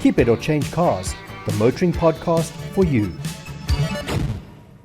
Keep it or change cars, the motoring podcast for you.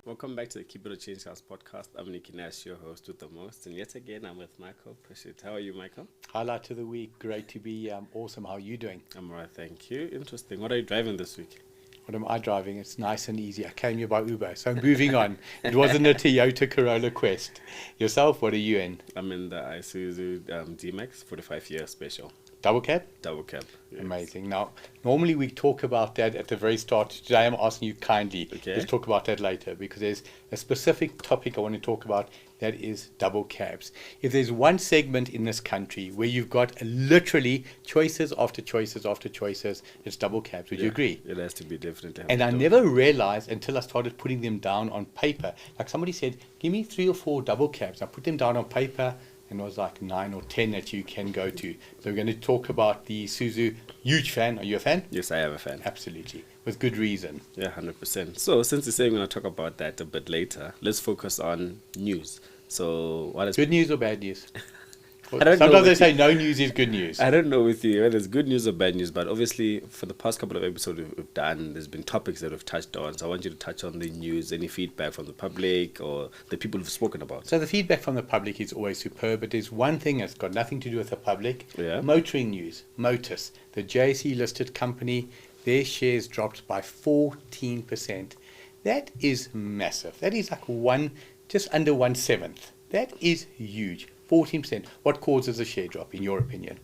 Welcome back to the Keep It or Change Cars podcast. I'm Nicky, your host with the most. And yet again, I'm with Michael. How are you, Michael? Highlight of the week. Great to be awesome. How are you doing? I'm all right, thank you. Interesting. What are you driving this week? What am I driving? It's nice and easy. I came here by Uber, so moving on. It wasn't a Toyota Corolla Quest. Yourself, what are you in? I'm in the Isuzu D-Max 45-year special. Double cab? Double cab. Yes. Amazing. Now, normally we talk about that at the very start. Today I'm asking you kindly, let's talk about that later, because there's a specific topic I want to talk about, that is double cabs. If there's one segment in this country where you've got literally choices after choices after choices, it's double cabs. Would you agree? It has to be definitely. And I never realized until I started putting them down on paper. Like somebody said, give me 3 or 4 double cabs. I put them down on paper, and it was like 9 or 10 that you can go to. So we're going to talk about the Isuzu. Huge fan. Are you a fan? Yes, I am a fan. Absolutely. With good reason. Yeah, 100%. So since you're saying we're going to talk about that a bit later, let's focus on news. So what is... Good news or bad news? Sometimes they say no news is good news. I don't know with you whether it's good news or bad news, but obviously for the past couple of episodes we've done, there's been topics that we've touched on. So I want you to touch on the news, any feedback from the public or the people who've spoken about. So the feedback from the public is always superb, but there's one thing that's got nothing to do with the public. Yeah. Motoring news. Motus, the JSE listed company, their shares dropped by 14%. That is massive. That is like just under 1/7. That is huge. 14%. What causes a share drop, in your opinion?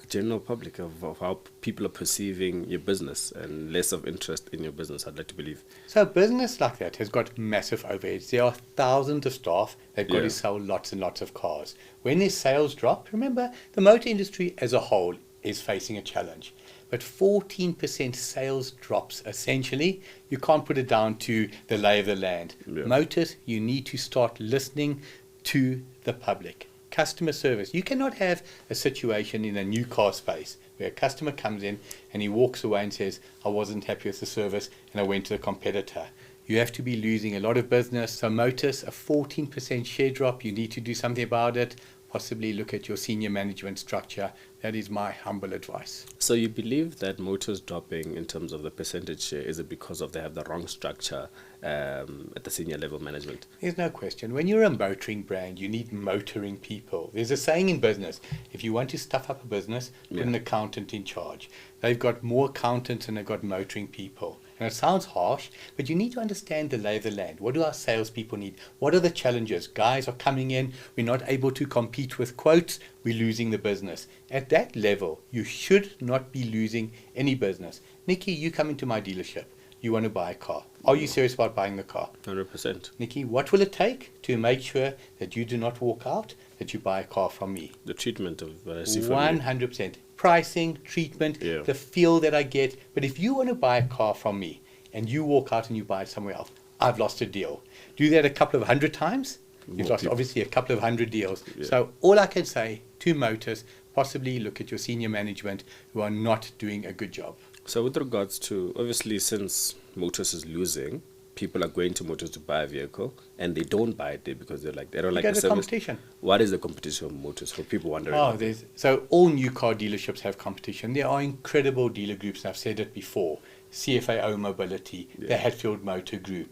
General public of how people are perceiving your business and less of interest in your business, I'd like to believe. So a business like that has got massive overheads. There are thousands of staff. They've got to sell lots and lots of cars. When their sales drop, remember, the motor industry as a whole is facing a challenge. But 14% sales drops, essentially, you can't put it down to the lay of the land. Yeah. Motors, you need to start listening to the public. Customer service. You cannot have a situation in a new car space where a customer comes in and he walks away and says, I wasn't happy with the service and I went to the competitor. You have to be losing a lot of business. So Motus, a 14% share drop, you need to do something about it. Possibly look at your senior management structure. That is my humble advice. So you believe that Motors dropping in terms of the percentage share, is it because of they have the wrong structure at the senior level management? There's no question. When you're a motoring brand, you need motoring people. There's a saying in business, if you want to stuff up a business, put an accountant in charge. They've got more accountants than they've got motoring people. And it sounds harsh, but you need to understand the lay of the land. What do our salespeople need? What are the challenges? Guys are coming in, we're not able to compete with quotes, we're losing the business. At that level, you should not be losing any business. Nicky, you come into my dealership, you want to buy a car. Are you serious about buying the car? 100%. Nicky, what will it take to make sure that you do not walk out, that you buy a car from me? The treatment of what I see from you. 100%. Pricing, treatment, the feel that I get. But if you want to buy a car from me and you walk out and you buy it somewhere else, I've lost a deal. Do that a couple of 100 times, you've lost obviously a couple of 100 deals. Yeah. So all I can say to Motors, possibly look at your senior management who are not doing a good job. So with regards to, obviously since Motors is losing, people are going to Motors to buy a vehicle and they don't buy it there because they don't like the service. Competition. What is the competition of Motors for people wondering? So all new car dealerships have competition. There are incredible dealer groups, and I've said it before. CFAO Mobility, the Hatfield Motor Group.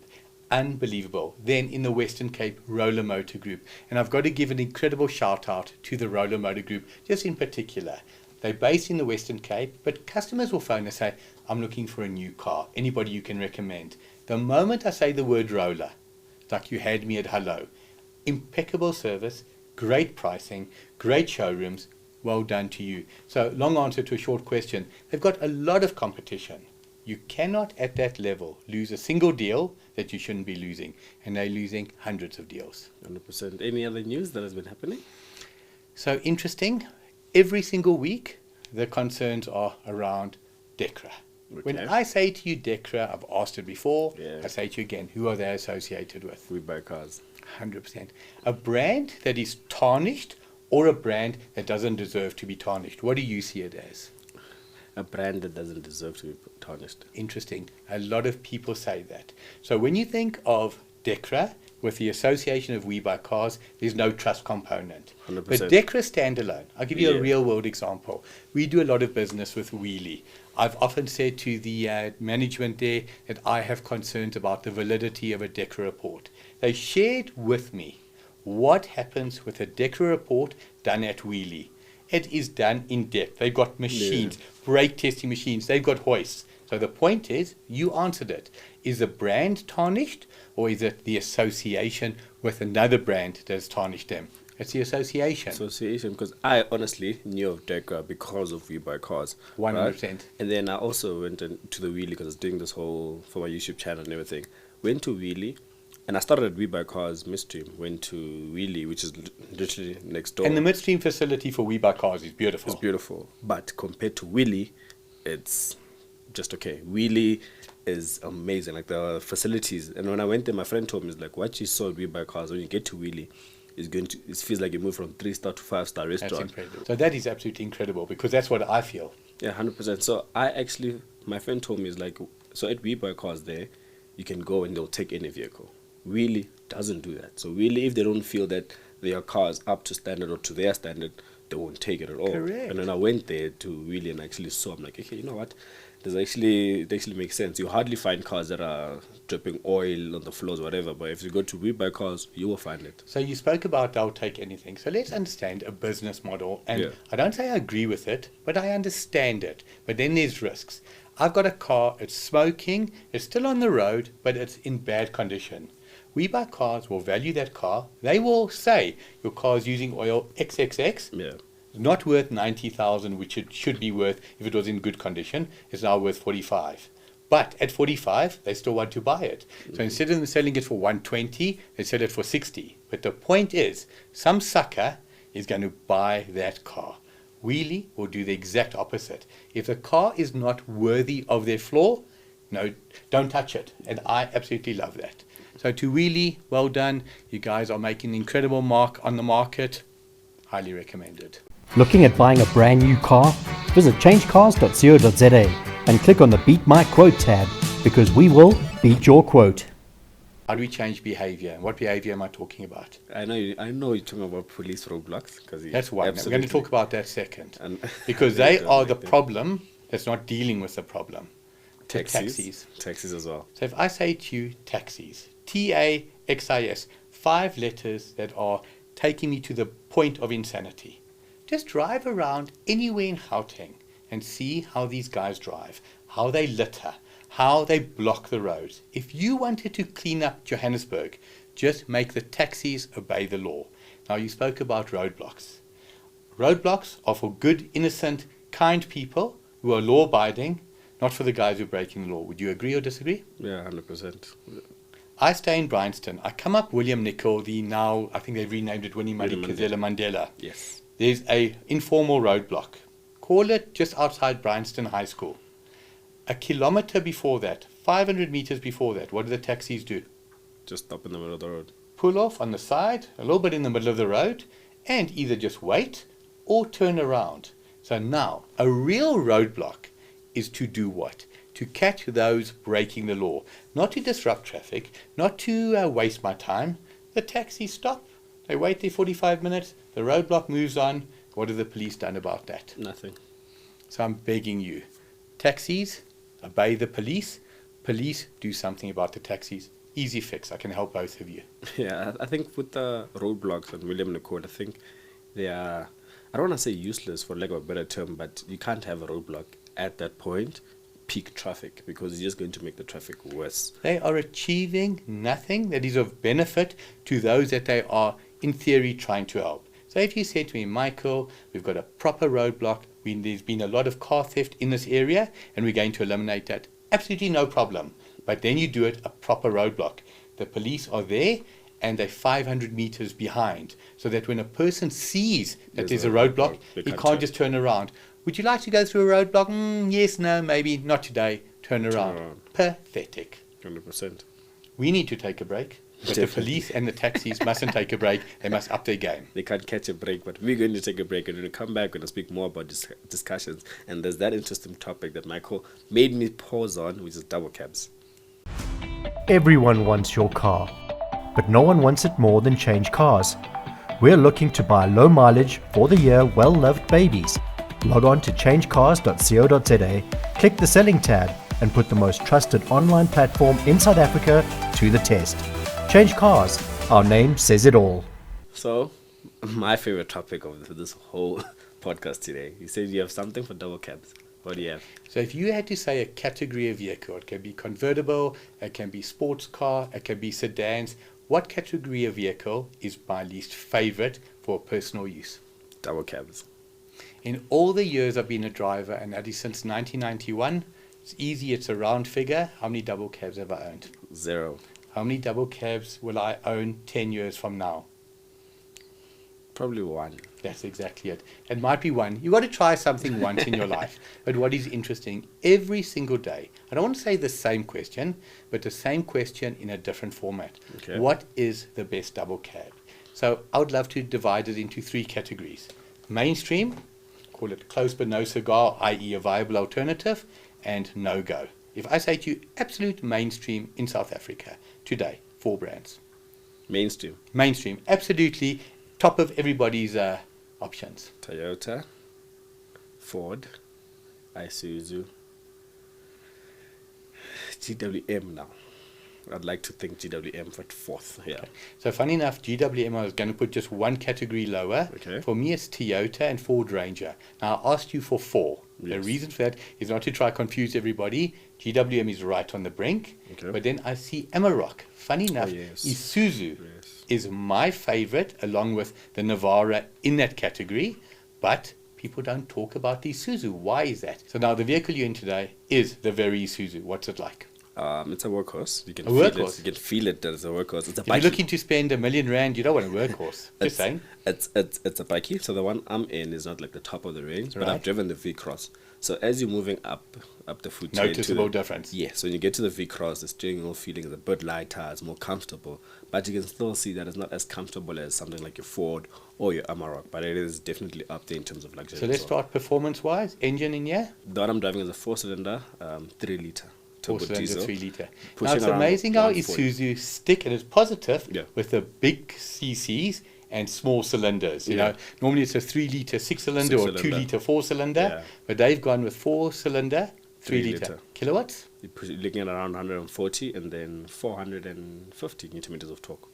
Unbelievable. Then in the Western Cape, Roller Motor Group. And I've got to give an incredible shout out to the Roller Motor Group, just in particular. They're based in the Western Cape, but customers will phone and say, I'm looking for a new car. Anybody you can recommend? The moment I say the word roller, it's like you had me at hello. Impeccable service, great pricing, great showrooms, well done to you. So long answer to a short question. They've got a lot of competition. You cannot at that level lose a single deal that you shouldn't be losing. And they're losing hundreds of deals. 100%. Any other news that has been happening? So interesting. Every single week, the concerns are around DEKRA. Okay. When I say to you DEKRA, I've asked it before, I say to you again, who are they associated with? We buy cars. 100%. A brand that is tarnished or a brand that doesn't deserve to be tarnished. What do you see it as? A brand that doesn't deserve to be tarnished. Interesting. A lot of people say that. So when you think of DEKRA, with the association of We Buy Cars, there's no trust component. 100%. But DEKRA standalone, I'll give you Yeah. a real world example. We do a lot of business with Wheelie. I've often said to the management there that I have concerns about the validity of a DEKRA report. They shared with me what happens with a DEKRA report done at Wheelie. It is done in depth. They've got machines, brake testing machines, they've got hoists. So the point is, you answered it. Is the brand tarnished, or is it the association with another brand that has tarnished them? It's the association. Association, because I honestly knew of DEKRA because of We Buy Cars. 100%. Right? And then I also went to the Wheelie because I was doing this whole, for my YouTube channel and everything. Went to Wheelie, and I started at We Buy Cars midstream. Went to Wheelie, which is literally next door. And the midstream facility for We Buy Cars is beautiful. It's beautiful. But compared to Wheelie, it's just okay. Wheelie is amazing, like the facilities. And when I went there, my friend told me, it's like, what you saw at We Buy Cars, when you get to Wheelie, it feels like you move from 3-star to 5-star That's restaurant. incredible. So that is absolutely incredible, because that's what I feel. Yeah, 100%. So my friend told me, it's like, so at We Buy Cars there, you can go and they'll take any vehicle. Wheelie doesn't do that. So Wheelie, if they don't feel that their car is up to standard or to their standard, they won't take it at all. Correct. And then I went there to Wheelie and actually saw, I'm like, okay, you know what? It actually makes sense. You hardly find cars that are dripping oil on the floors, whatever. But if you go to We Buy Cars, you will find it. So you spoke about they'll take anything. So let's understand a business model. And Yeah. I don't say I agree with it, but I understand it. But then there's risks. I've got a car, it's smoking, it's still on the road, but it's in bad condition. We Buy Cars will value that car. They will say your car is using oil XXX. Yeah. Not worth 90,000, which it should be worth if it was in good condition. It's now worth 45. But at 45, they still want to buy it. So instead of them selling it for 120, they sell it for 60. But the point is, some sucker is going to buy that car. Wheelie will do the exact opposite. If the car is not worthy of their floor, no, don't touch it. And I absolutely love that. So to Wheelie, well done. You guys are making an incredible mark on the market. Highly recommended. Looking at buying a brand new car? Visit changecars.co.za and click on the Beat My Quote tab, because we will beat your quote. How do we change behavior? And what behavior am I talking about? I know you're talking about police roadblocks. That's one. We're going to talk about that second. And Because they are the problem that's not dealing with the problem. The taxis as well. So if I say to you taxis, TAXIS, 5 letters that are taking me to the point of insanity. Just drive around anywhere in Gauteng and see how these guys drive, how they litter, how they block the roads. If you wanted to clean up Johannesburg, just make the taxis obey the law. Now, you spoke about roadblocks. Roadblocks are for good, innocent, kind people who are law-abiding, not for the guys who are breaking the law. Would you agree or disagree? Yeah, 100%. I stay in Bryanston. I come up William Nicol, the now, I think they've renamed it Winnie Madikizela Mandela. Yes. There's a informal roadblock. Call it just outside Bryanston High School. A kilometer before that, 500 meters before that, what do the taxis do? Just stop in the middle of the road. Pull off on the side, a little bit in the middle of the road, and either just wait or turn around. So now, a real roadblock is to do what? To catch those breaking the law. Not to disrupt traffic, not to waste my time. The taxis stop. They wait their 45 minutes. The roadblock moves on. What have the police done about that? Nothing. So I'm begging you. Taxis, obey the police. Police, do something about the taxis. Easy fix. I can help both of you. Yeah, I think with the roadblocks and William Nicol, I think they are, I don't want to say useless for lack of a better term, but you can't have a roadblock at that point, peak traffic, because it's just going to make the traffic worse. They are achieving nothing that is of benefit to those that they are, in theory, trying to help. So if you say to me, Michael, we've got a proper roadblock, there's been a lot of car theft in this area, and we're going to eliminate that, absolutely no problem. But then you do it a proper roadblock. The police are there, and they're 500 meters behind, so that when a person sees that there's a roadblock, he can't just turn around. Would you like to go through a roadblock? Yes, no, maybe, not today. Turn around. Pathetic. 100%. We need to take a break. But the police and the taxis mustn't take a break. They must up their game. They can't catch a break, but we're going to take a break, and when we come back, we're going to speak more about discussions. And there's that interesting topic that Michael made me pause on, which is double cabs. Everyone wants your car. but no one wants it more than Change Cars. We're looking to buy low mileage, for the year well-loved babies. Log on to changecars.co.za, click the selling tab, and put the most trusted online platform in South Africa to the test. Change Cars, our name says it all. So, my favorite topic of this whole podcast today. You said you have something for double cabs. What do you have? So if you had to say a category of vehicle, it can be convertible, it can be sports car, it can be sedans. What category of vehicle is my least favorite for personal use? Double cabs. In all the years I've been a driver, and that is since 1991, it's easy, it's a round figure. How many double cabs have I owned? 0. How many double cabs will I own 10 years from now? Probably 1. That's exactly it. It might be 1. You got to try something once in your life. But what is interesting, every single day, I don't want to say the same question, but the same question in a different format. Okay. What is the best double cab? So I would love to divide it into 3 categories. Mainstream, call it close but no cigar, i.e. a viable alternative, and no-go. If I say to you, absolute mainstream in South Africa today, 4 brands. Mainstream. Mainstream, absolutely top of everybody's options. Toyota, Ford, Isuzu, GWM now. I'd like to think GWM for 4th. Yeah. Okay. So funny enough, GWM, I was going to put just 1 category lower. Okay. For me, it's Toyota and Ford Ranger. Now, I asked you for 4. Yes. The reason for that is not to try confuse everybody. GWM is right on the brink. Okay. But then I see Amarok. Funny enough, yes. Isuzu Yes. is my favorite, along with the Navara in that category. But people don't talk about the Isuzu. Why is that? So now the vehicle you're in today is the very Isuzu. What's it like? It's a workhorse. You can A feel workhorse? it. You can feel it that it's a workhorse. It's a If you're Bakkie. looking to spend R1 million, you don't want a workhorse. Just saying. It's a Bakkie. So the one I'm in is not like the top of the range, but Right. I've driven the V-Cross. So as you're moving up the food chain, Noticeable difference. Yes, when you get to the V-Cross, the steering wheel feeling is a bit lighter, it's more comfortable, but you can still see that it's not as comfortable as something like your Ford or your Amarok, but it is definitely up there in terms of luxury. So let's as well. start performance-wise. Engine in here, The one I'm driving is a 4-cylinder, 3-liter turbo 4-cylinder, diesel. 3-litre. Now Pushing it's around amazing how 140. Isuzu stick, and it's positive Yeah. with the big CCs and small cylinders. You Yeah. know, normally it's a 3-litre 6-cylinder or 6-cylinder. 2-litre 4-cylinder, Yeah. but they've gone with 4-cylinder, 3-litre. 3-litre. Kilowatts? You're looking at around 140 and then 450 newton meters of torque.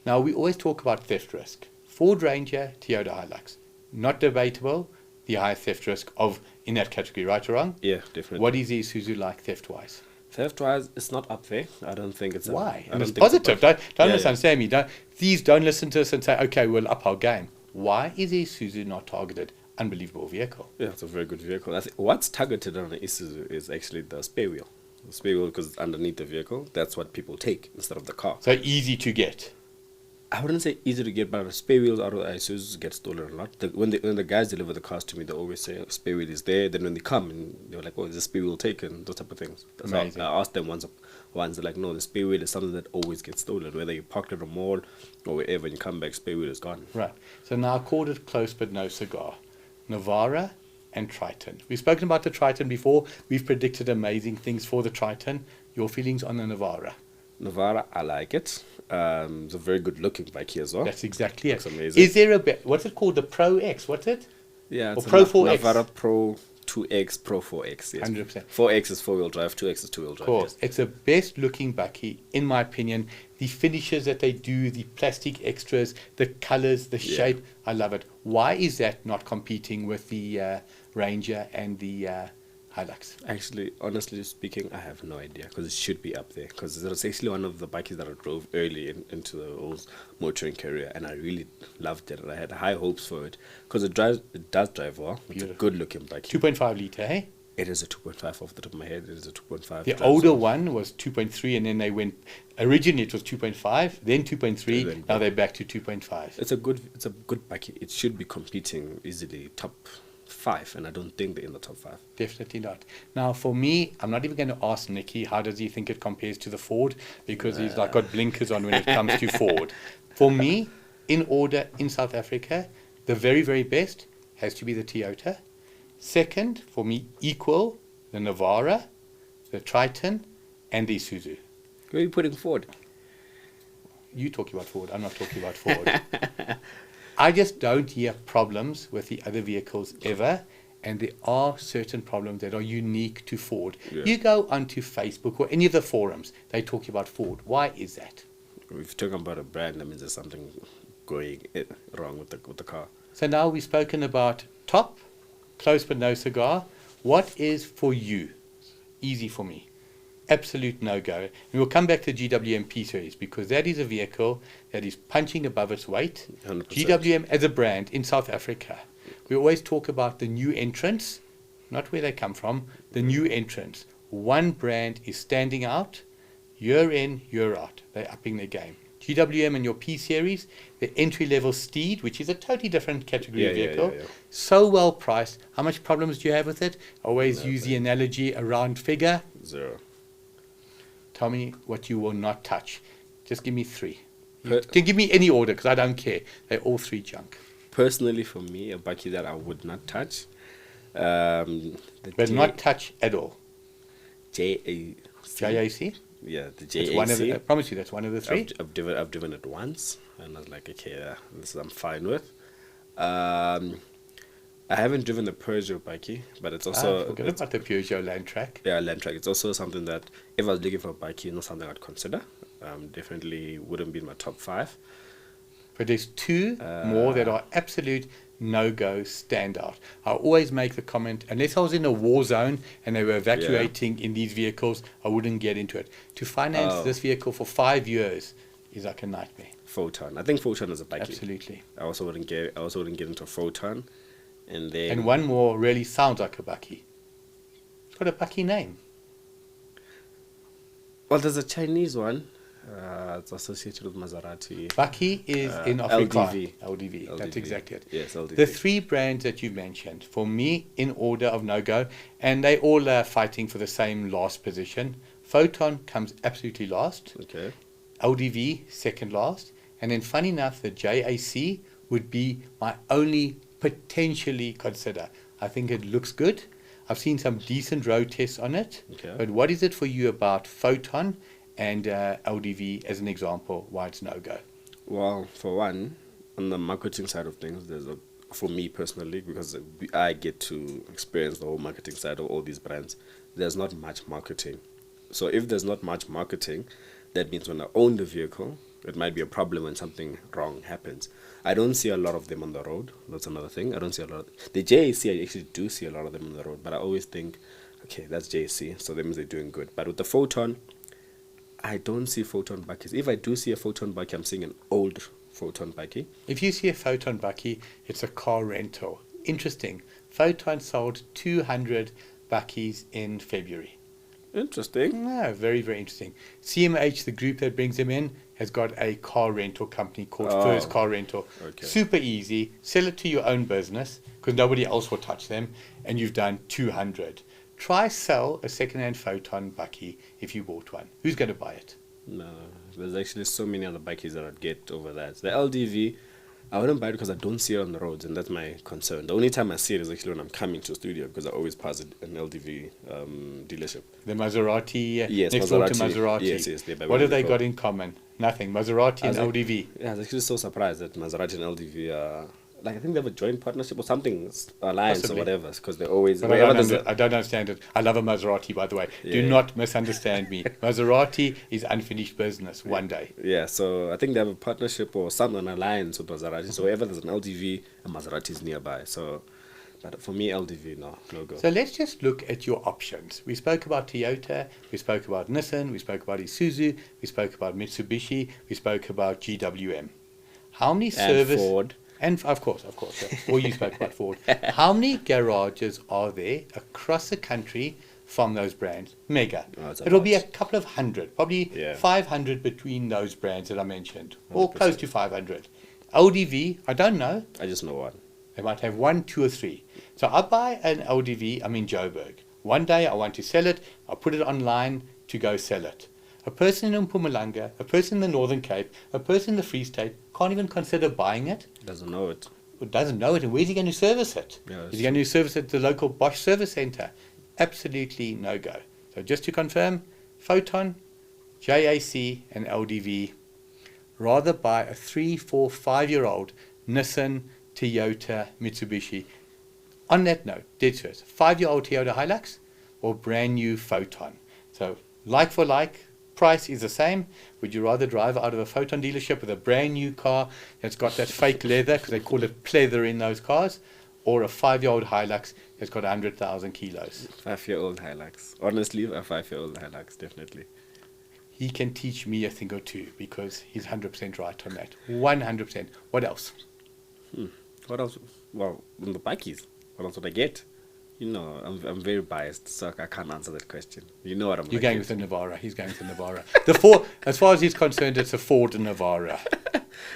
Now we always talk about theft risk. Ford Ranger, Toyota Hilux, not debatable. The highest theft risk of in that category, right or wrong? Yeah, definitely. What is the Isuzu like theft-wise? Theft-wise, it's not up there. I don't think it's. Why? I And don't it's think positive. above. Don't Yeah, misunderstand me. Please don't listen to us and say, okay, we'll up our game. Why is Isuzu not targeted? Unbelievable vehicle. Yeah, it's a very good vehicle. I think what's targeted on the Isuzu is actually the spare wheel. The spare wheel, because it's underneath the vehicle, that's what people take instead of the car. So easy to get. I wouldn't say easy to get, but the spare wheels out of Isuzu get stolen a lot. When the guys deliver the cars to me, they always say spare wheel is there. Then when they come, and they're like, "Oh, is the spare wheel taken?" Those type of things. So Amazing. I asked them once, they're like, "No, the spare wheel is something that always gets stolen. Whether you parked at a mall or wherever, and you come back, spare wheel is gone." Right. So now I called it close but no cigar. Navara and Triton. We've spoken about the Triton before. We've predicted amazing things for the Triton. Your feelings on the Navara? Navara, I like it. It's a very good looking bike here as well. That's exactly Looks it. amazing. Is there what's it called? The Pro X? What's it? Yeah, Or it's Pro a 4X. Navara Pro 2X, Pro 4X. Yes. 100%. 4X is 4-wheel drive, 2X is 2-wheel Of drive. course. Yes. It's the best looking Bakkie, in my opinion. The finishes that they do, the plastic extras, the colors, the Yeah. shape, I love it. Why is that not competing with the Ranger and the Hilux? Actually, honestly speaking, I have no idea because it should be up there. Because it's actually one of the bikes that I drove early into the whole motoring career, and I really loved it. And I had high hopes for it because it does drive well. It's a Beautiful. good looking bike. 2.5 litre, hey? It is a 2.5 off the top of my head. It is a 2.5. The drives older well. one was 2.3, and then they went. Originally, it was 2.5, then 2.3. Then- Now they're back to 2.5. It's a good bike. It should be competing easily top 5, and I don't think they're in the top 5. Definitely not. Now, for me, I'm not even going to ask Nicky how does he think it compares to the Ford, because he's like got blinkers on when it comes to Ford. For me, in order in South Africa, the very, very best has to be the Toyota. Second, for me, equal, the Navara, the Triton, and the Isuzu. Where are you putting Ford? you talking about Ford. I'm not talking about Ford. I just don't hear problems with the other vehicles ever. And there are certain problems that are unique to Ford. Yeah. You go onto Facebook or any of the forums, they talk about Ford. Why is that? If you're talking about a brand, that means there's something going wrong with the car. So now we've spoken about top, close but no cigar. What is for you? Easy for me. Absolute no-go. And we'll come back to GWM P Series because that is a vehicle that is punching above its weight. 100%. GWM as a brand in South Africa. We always talk about the new entrants, not where they come from, the new entrants. One brand is standing out, year in, year out. They're upping their game. GWM and your P Series, the entry-level Steed, which is a totally different category of vehicle, so well priced. How much problems do you have with it? I always use the analogy, a round figure. 0. Tell me what you will not touch. Just give me 3. You can give me any order because I don't care. They're all 3 junk. Personally, for me, a Bakkie that I would not touch. But not touch at all. JAC. JAC? Yeah, the It's JAC. one of the, I promise you, that's one of the 3. I've driven it once, and I was like, okay, this I'm fine with. I haven't driven the Peugeot Bakkie, but it's also forget about the Peugeot Landtrack. Yeah, Landtrack. It's also something that if I was looking for a Bakkie, not something I'd consider. Definitely wouldn't be in my top 5. But there's 2 more that are absolute no-go standout. I always make the comment, unless I was in a war zone and they were evacuating in these vehicles, I wouldn't get into it. To finance this vehicle for 5 years is like a nightmare. Photon. I think Photon is a Bakkie. Absolutely. I also wouldn't get into Photon. And one more really sounds like a Bakkie. It's got a Bakkie name. Well, there's a Chinese one. It's associated with Maserati. Bakkie is in Africa. LDV. That's exactly it. Yes, LDV. The 3 brands that you mentioned, for me, in order of no-go, and they all are fighting for the same last position. Photon comes absolutely last. Okay. LDV, second last. And then, funny enough, the JAC would be my only potentially consider. I think it looks good. I've seen some decent road tests on it. Okay. But what is it for you about Photon and LDV as an example why it's no-go? Well, for one, on the marketing side of things, for me personally, because I get to experience the whole marketing side of all these brands, there's not much marketing. So if there's not much marketing, that means when I own the vehicle, it might be a problem when something wrong happens. I don't see a lot of them on the road. That's another thing. I don't see a lot. The JAC, I actually do see a lot of them on the road, but I always think, okay, that's JAC, so that means they're doing good. But with the Photon, I don't see Photon Bakkies. If I do see a Photon Bakkie, I'm seeing an old Photon Bakkie. If you see a Photon Bakkie, it's a car rental. Interesting. Photon sold 200 Bakkies in February. Interesting. No, very, very interesting. CMH, the group that brings them in, has got a car rental company called First Car Rental. Okay. Super easy. Sell it to your own business because nobody else will touch them, and you've done 200. Try sell a second-hand Photon Bakkie if you bought one. Who's going to buy it? No, there's actually so many other Bakkies that I'd get over that. The LDV, I wouldn't buy it because I don't see it on the roads, and that's my concern. The only time I see it is actually when I'm coming to the studio because I always pass an LDV dealership. The Maserati, Yes, next door to Maserati. Maserati. Yes, they're by What have they Wembley got in common? Nothing. Maserati and LDV. Yeah, I was actually so surprised that Maserati and LDV are... Like, I think they have a joint partnership or something, alliance Possibly. or whatever, because they're always... But I don't understand it. I love a Maserati, by the way. Do not misunderstand me. Maserati is unfinished business one day. Yeah, so I think they have a partnership or something, an alliance with Maserati. So wherever there's an LDV, a Maserati is nearby. So, but for me, LDV, no go. So let's just look at your options. We spoke about Toyota, we spoke about Nissan, we spoke about Isuzu, we spoke about Mitsubishi, we spoke about GWM. How many service... Ford. And of course, yeah. Or you spoke about Ford. How many garages are there across the country from those brands? Mega. Oh, it'll be a couple of hundred, probably 500 between those brands that I mentioned, or 100%. close to 500. LDV, I don't know. I just know one. They might have 1, 2 or 3. So I buy an LDV, I'm in Joburg. One day I want to sell it, I'll put it online to go sell it. A person in Mpumalanga, a person in the Northern Cape, a person in the Free State can't even consider buying it. Doesn't know it. Doesn't know it, and where's he going to service it? Yeah, Is he going to service it at the local Bosch service centre? Absolutely no go. So just to confirm, Photon, JAC and LDV, rather buy a 3, 4, 5-year-old Nissan, Toyota, Mitsubishi? On that note, dead serious, 5-year-old Toyota Hilux or brand new Photon? So like for like, price is the same. Would you rather drive out of a Photon dealership with a brand new car that's got that fake leather, because they call it pleather in those cars, or a 5-year-old Hilux that's got 100,000 kilos? 5-year-old Hilux. Honestly, a 5-year-old Hilux, definitely. He can teach me a thing or two because he's 100% right on that. 100%. What else? What else? Well, in the Bakkies, what else would I get? You know, I'm very biased, so I can't answer that question. You know what I'm You're gonna going get. with the Navara. He's going with the Navara. The Ford, as far as he's concerned, it's a Ford Navara.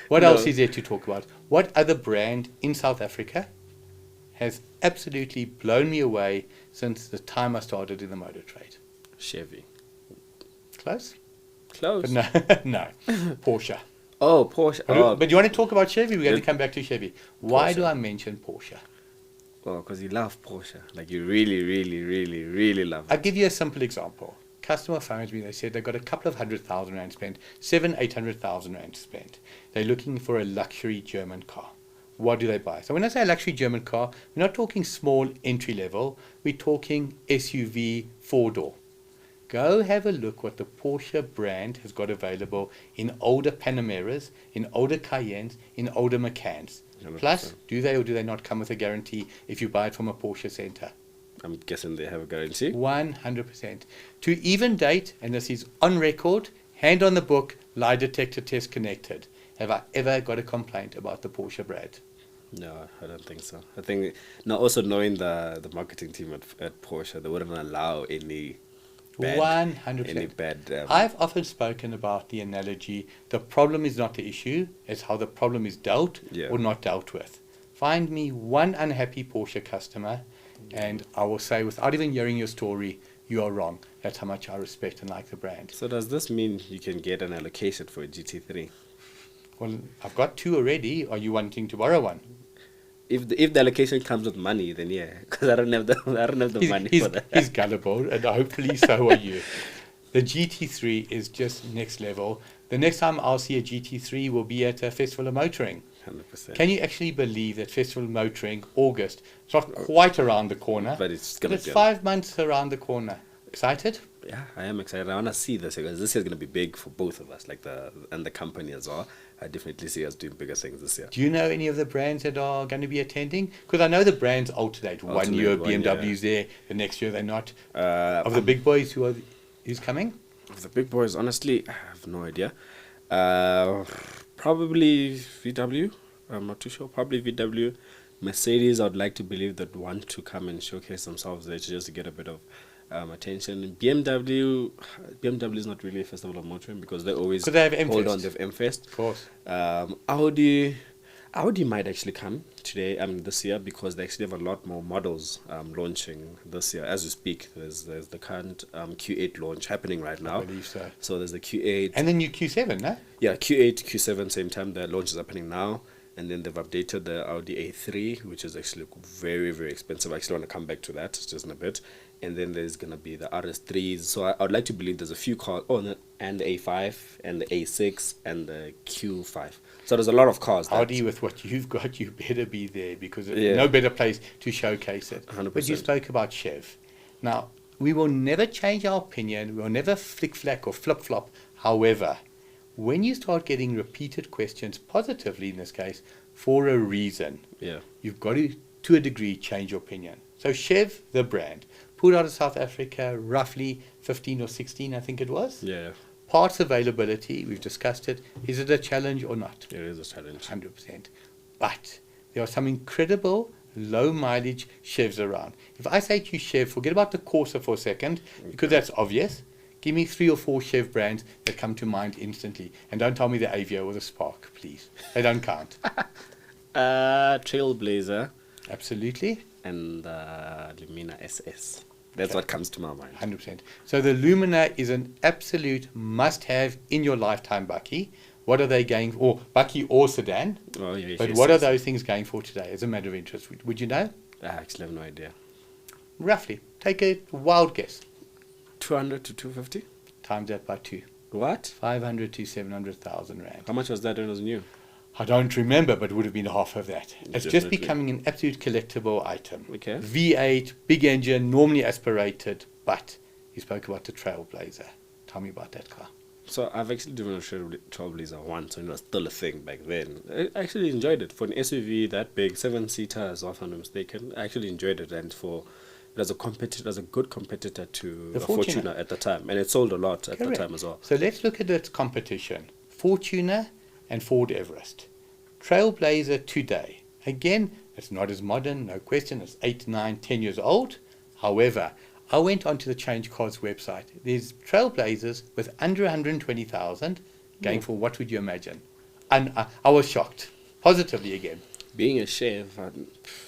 What else is there to talk about? What other brand in South Africa has absolutely blown me away since the time I started in the motor trade? Chevy. Close? Close. But no, no. Porsche. Oh, Porsche. Oh, But you want to talk about Chevy? We're going to come back to Chevy. Why Porsche. do I mention Porsche? well, because you love Porsche. Like, you really, really, really, really love I'll it. give you a simple example. Customer phones me, they said they've got a couple of 100,000 rand spent, 800,000 rand spent. They're looking for a luxury German car. What do they buy? So when I say a luxury German car, we're not talking small entry level, we're talking SUV 4-door. Go have a look what the Porsche brand has got available in older Panameras, in older Cayennes, in older Macans. 100%. Plus, do they or do they not come with a guarantee if you buy it from a Porsche center? I'm guessing they have a guarantee. 100%. To even date, and this is on record, hand on the book, lie detector test connected. Have I ever got a complaint about the Porsche brand? No, I don't think so. I think, now also knowing the marketing team at Porsche, they wouldn't allow any bad, 100%. any bad. I've often spoken about the analogy, the problem is not the issue, it's how the problem is dealt Yeah. or not dealt with. Find me one unhappy Porsche customer, and I will say, without even hearing your story, you are wrong. That's how much I respect and like the brand. So does this mean you can get an allocation for a GT3? Well, I've got two already. Are you wanting to borrow one? If the allocation comes with money, then yeah, because I don't have the money for that. He's gullible, and hopefully so are you. The GT3 is just next level. The next time I'll see a GT3 will be at a Festival of Motoring. 100%. Can you actually believe that Festival of Motoring, August, it's not quite around the corner, But it's but gonna it's be 5 months around the corner. Excited? Yeah, I am excited. I want to see this because this year's going to be big for both of us, like the company as well. I definitely see us doing bigger things this year. Do you know any of the brands that are going to be attending? Because I know the brands alternate. One year BMW's there, the next year they're not. Of the big boys, who's coming? Of the big boys, honestly, I have no idea. Probably VW. I'm not too sure. Probably VW. Mercedes, I would like to believe that want to come and showcase themselves there just to get a bit of attention. BMW is not really a festival of motoring because they always 'Cause they have hold M-Fest. on. They have M-Fest. Of course. Audi might actually come today, this year, because they actually have a lot more models launching this year. As we speak, there's the current Q8 launch happening right now. I believe so. So there's the Q8. And the new Q7, no? Yeah, Q8, Q7, same time. The launch is happening now. And then they've updated the Audi A3, which is actually very, very expensive. I actually want to come back to that just in a bit. And then there's going to be the RS3s. So I would like to believe there's a few cars. Oh, and the A5, and the A6, and the Q5. So there's a lot of cars. Audi, with what you've got, you better be there because there's Yeah. no better place to showcase it. 100%. But you spoke about Chev. Now, we will never change our opinion. We will never flick-flack or flip-flop. However, when you start getting repeated questions, positively in this case, for a reason, Yeah. you've got to a degree, change your opinion. So Chev, the brand, pulled out of South Africa roughly 15 or 16, I think it was. Yeah, Parts availability, we've discussed it. Is it a challenge or not? it is a challenge. 100%. But there are some incredible low mileage Chevs around. If I say to you Chev, forget about the Corsa for a second, because that's obvious. Give me 3 or 4 Chev brands that come to mind instantly. And don't tell me the Aveo or the Spark, please. They don't count. Trailblazer Absolutely. and Lumina SS. That's what comes to my mind. 100%. So the Lumina is an absolute must-have in your lifetime, Bakkie. What are they going for? Bakkie or sedan. Oh, yeah, But yes, what are yes. those things going for today as a matter of interest? Would you know? I actually have no idea. Roughly. Take a wild guess. 200 to 250? Times that by 2. What? 500 to 700,000 rand. How much was that when it was new? I don't remember, but it would have been half of that. It's just Definitely. becoming an absolute collectible item. Okay. V8, big engine, normally aspirated, but you spoke about the Trailblazer. Tell me about that car. So I've actually driven a Trailblazer once, and it was still a thing back then. I actually enjoyed it. For an SUV that big, 7-seater, if I'm not mistaken, I actually enjoyed it. And it was a good competitor to The the Fortuner. Fortuner at the time, and it sold a lot at the Correct. time as well. So let's look at its competition. Fortuner and Ford Everest. Trailblazer today. Again, it's not as modern, no question. It's 8, 9, 10 years old. However, I went onto the ChangeCars website. There's Trailblazers with under 120,000 going for, what would you imagine? And I was shocked. Positively again. Being a chef,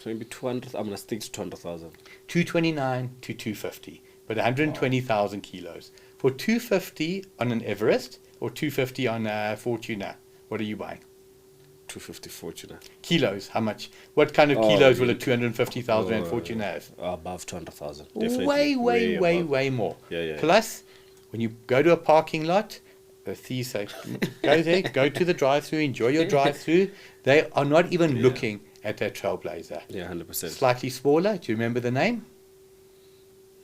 maybe 200. I'm gonna stick to 200,000. 229 to 250, but 120,000 kilos. For 250 on an Everest or 250 on a Fortuner, what are you buying? 250 Fortuner. Kilos, how much? What kind of Oh, kilos will a you- 250,000 rand Fortuner have? Above 200,000. Way more. Yeah. Plus, when you go to a parking lot, the thieves say, go there, go to the drive-through, enjoy your drive-through. They are not even looking at that Trailblazer. Yeah, 100%. Slightly smaller. Do you remember the name?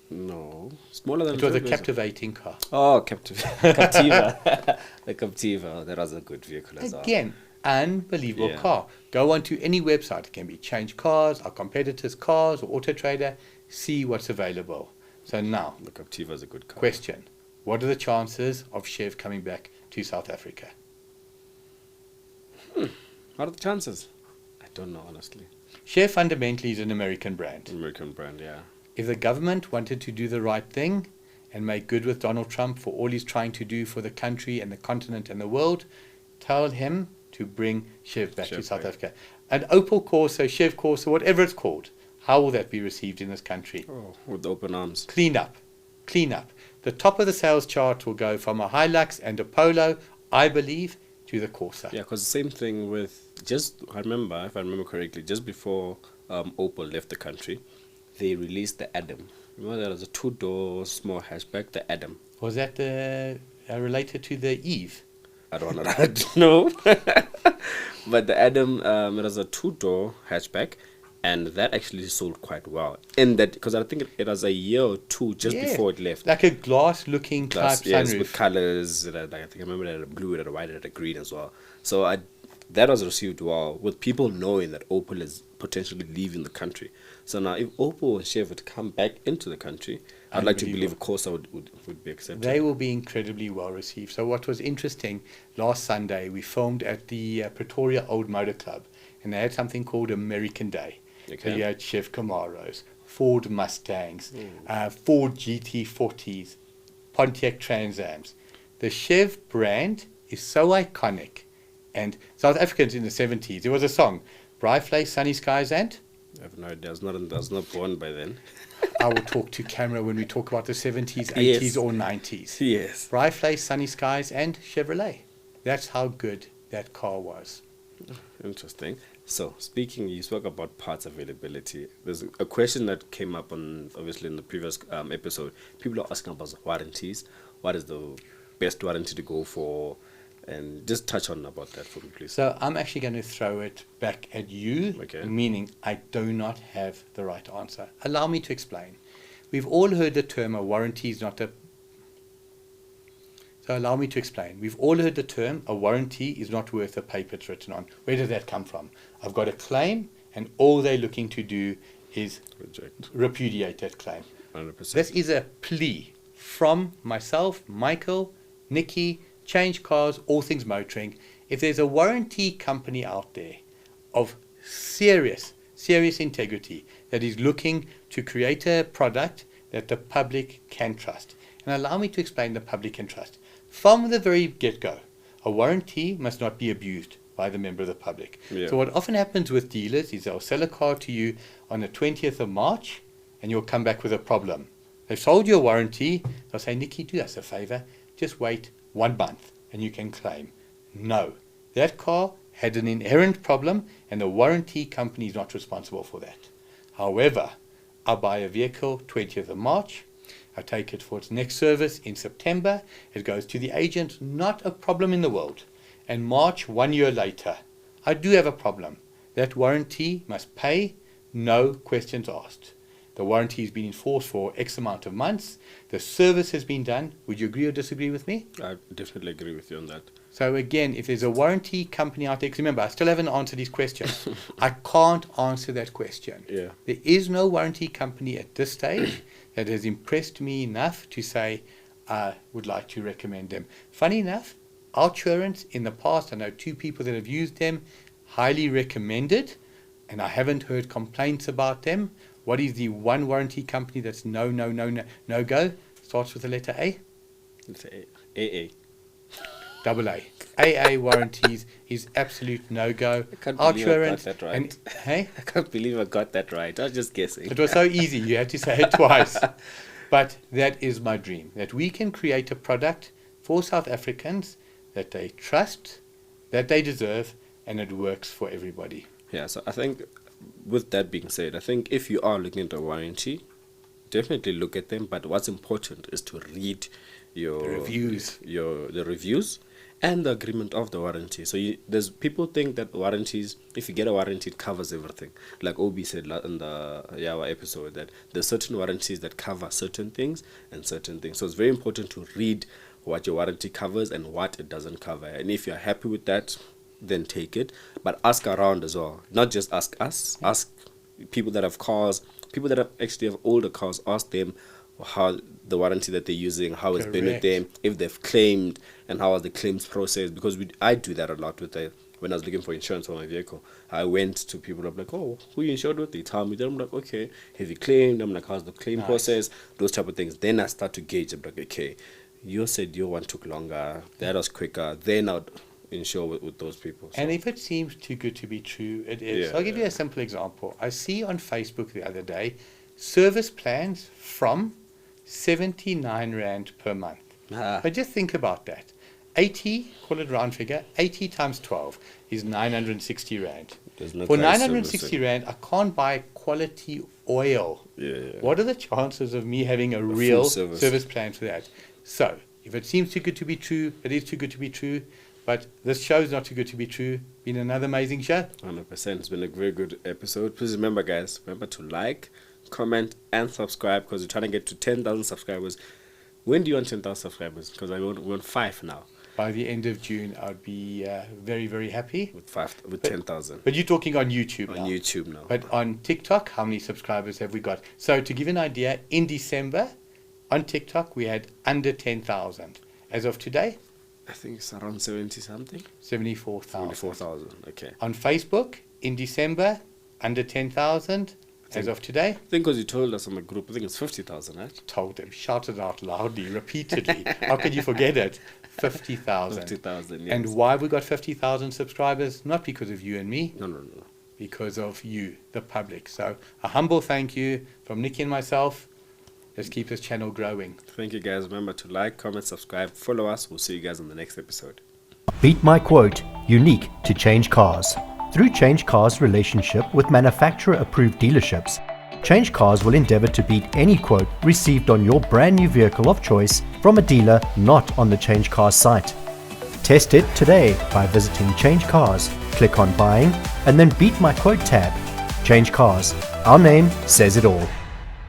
No, smaller than It was a Trailblazer. captivating car. Oh, Captiva. The Captiva. That was a good vehicle as well. Again, unbelievable Yeah. car. Go onto any website. It can be ChangeCars, our competitors' cars, or Auto Trader. See what's available. So now, The Captiva is a good car. question. What are the chances of Chev coming back to South Africa? What are the chances? I don't know, honestly. Chev fundamentally is an American brand. American brand, yeah. If the government wanted to do the right thing and make good with Donald Trump for all he's trying to do for the country and the continent and the world, tell him to bring Chev back to Chev South back. Africa. An Opel Corsa, Chev Corsa, whatever it's called, how will that be received in this country? Oh, with open arms. Clean up. The top of the sales chart will go from a Hilux and a Polo, I believe, to the Corsa. Yeah, because the same thing with if I remember correctly, just before Opel left the country, they released the Adam. Remember that was a 2-door small hatchback, the Adam. Was that related to the Eve? I don't know. But the Adam, it was a 2-door hatchback, and that actually sold quite well. In that, because I think it was a year or two just Yeah, before it left. like a glass-looking type Plus, yes, sunroof. with colors. I think I remember it had a blue, it had a white, it had a green as well. So that was received well, with people knowing that Opel is potentially leaving the country. So now, if Opel and Chev would come back into the country, I'd like to believe a Corsa would be accepted. They will be incredibly well received. So what was interesting, last Sunday we filmed at the Pretoria Old Motor Club, and they had something called American Day. So you had Chev Camaros, Ford Mustangs, Ford GT40s, Pontiac Trans Ams. The Chev brand is so iconic. And South Africans in the 70s, there was a song, Bright Place, Sunny Skies, and? I have no idea. I was not born by then. I will talk to camera when we talk about the 70s, 80s, Yes. or 90s. Yes. Bright Place, Sunny Skies, and Chevrolet. That's how good that car was. Interesting. So, you spoke about parts availability. There's a question that came up obviously in the previous episode. People are asking about warranties. What is the best warranty to go for? And just touch on about that for me, please. So I'm actually going to throw it back at you, Okay. meaning I do not have the right answer. Allow me to explain. We've all heard the term a warranty is not a... So allow me to explain. We've all heard the term a warranty is not worth the paper it's written on. Where did that come from? I've got a claim and all they're looking to do is Reject. repudiate that claim. 100%. This is a plea from myself, Michael, Nicky, ChangeCars, All Things Motoring. If there's a warranty company out there of serious integrity that is looking to create a product that the public can trust. And allow me to explain the public can trust. From the very get-go, a warranty must not be abused by the member of the public. Yeah. So what often happens with dealers is they'll sell a car to you on the 20th of March and you'll come back with a problem. They've sold you a warranty, they'll say, Nicky, do us a favor, just wait 1 month and you can claim. No, that car had an inherent problem and the warranty company is not responsible for that. However, I buy a vehicle 20th of March, I take it for its next service in September. It goes to the agent, not a problem in the world. And March, 1 year later, I do have a problem. That warranty must pay, no questions asked. The warranty has been in force for X amount of months. The service has been done. Would you agree or disagree with me? I definitely agree with you on that. So again, if there's a warranty company out there, 'cause remember, I still haven't answered his question. I can't answer that question. Yeah. There is no warranty company at this stage that has impressed me enough to say I would like to recommend them. Funny enough, Outsurance in the past, I know 2 people that have used them, highly recommended, and I haven't heard complaints about them. What is the one warranty company that's no go? Starts with the letter A? It's AA. Double A. AA warranties is absolute no-go. I can't believe I got Outsurance that right. and hey, I can't believe I got that right. I was just guessing. it was so easy. You had to say it twice. But that is my dream, that we can create a product for South Africans that they trust, that they deserve, and it works for everybody. Yeah, so I think with that being said, I think if you are looking at a warranty, definitely look at them. But what's important is to read your The reviews. the reviews, and the agreement of the warranty. So there's people think that warranties, if you get a warranty, it covers everything. Like Obi said in the our episode, that there's certain warranties that cover certain things and certain things. So it's very important to read what your warranty covers and what it doesn't cover. And if you're happy with that, then take it. But ask around as well. Not just ask us. Ask people that have cars, people that actually have older cars. Ask them how the warranty that they're using, how it's been with them, if they've claimed, and how was the claims process. Because I do that a lot with when I was looking for insurance for my vehicle. I went to people, I'm like, oh, who you insured with? They tell me. Then I'm like, okay, have you claimed? I'm like, how's the claim process? Those type of things. Then I start to gauge. I'm like, okay, you said your one took longer, that was quicker. Then I'll insure with those people. So. And if it seems too good to be true, it is. Yeah, I'll give you a simple example. I see on Facebook the other day service plans from 79 Rand per month. But just think about that. 80, call it round figure, 80 times 12 is 960 Rand. No For 960 Rand, I can't buy quality oil. Yeah. What are the chances of me having a real service. service plan for that? So, if it seems too good to be true, it is too good to be true. But this show's not too good to be true. Been another amazing show. 100%. It's been a very good episode. Please remember, guys, to like, comment, and subscribe, because we're trying to get to 10,000 subscribers. When do you want 10,000 subscribers? Because we're on 5 now. By the end of June, I'd be very, very happy. With 10,000. But you're talking on YouTube now. On YouTube now. But on TikTok, how many subscribers have we got? So to give you an idea, in December, on TikTok, we had under 10,000. As of today? I think it's around 70 something. 74,000. 74,000, okay. On Facebook, in December, under 10,000. As of today? I think because you told us on the group, I think it's 50,000, right? Told them, shouted out loudly, repeatedly. How could you forget it? 50,000. 50,000, yes. And why we got 50,000 subscribers? Not because of you and me. No. Because of you, the public. So a humble thank you from Nicky and myself. Let's keep this channel growing. Thank you, guys. Remember to like, comment, subscribe, follow us. We'll see you guys in the next episode. Beat my quote, unique to Change Cars. Through Change Cars' relationship with manufacturer-approved dealerships, Change Cars will endeavor to beat any quote received on your brand new vehicle of choice from a dealer not on the Change Cars site. Test it today by visiting Change Cars, click on Buying, and then Beat My Quote tab. Change Cars. Our name says it all.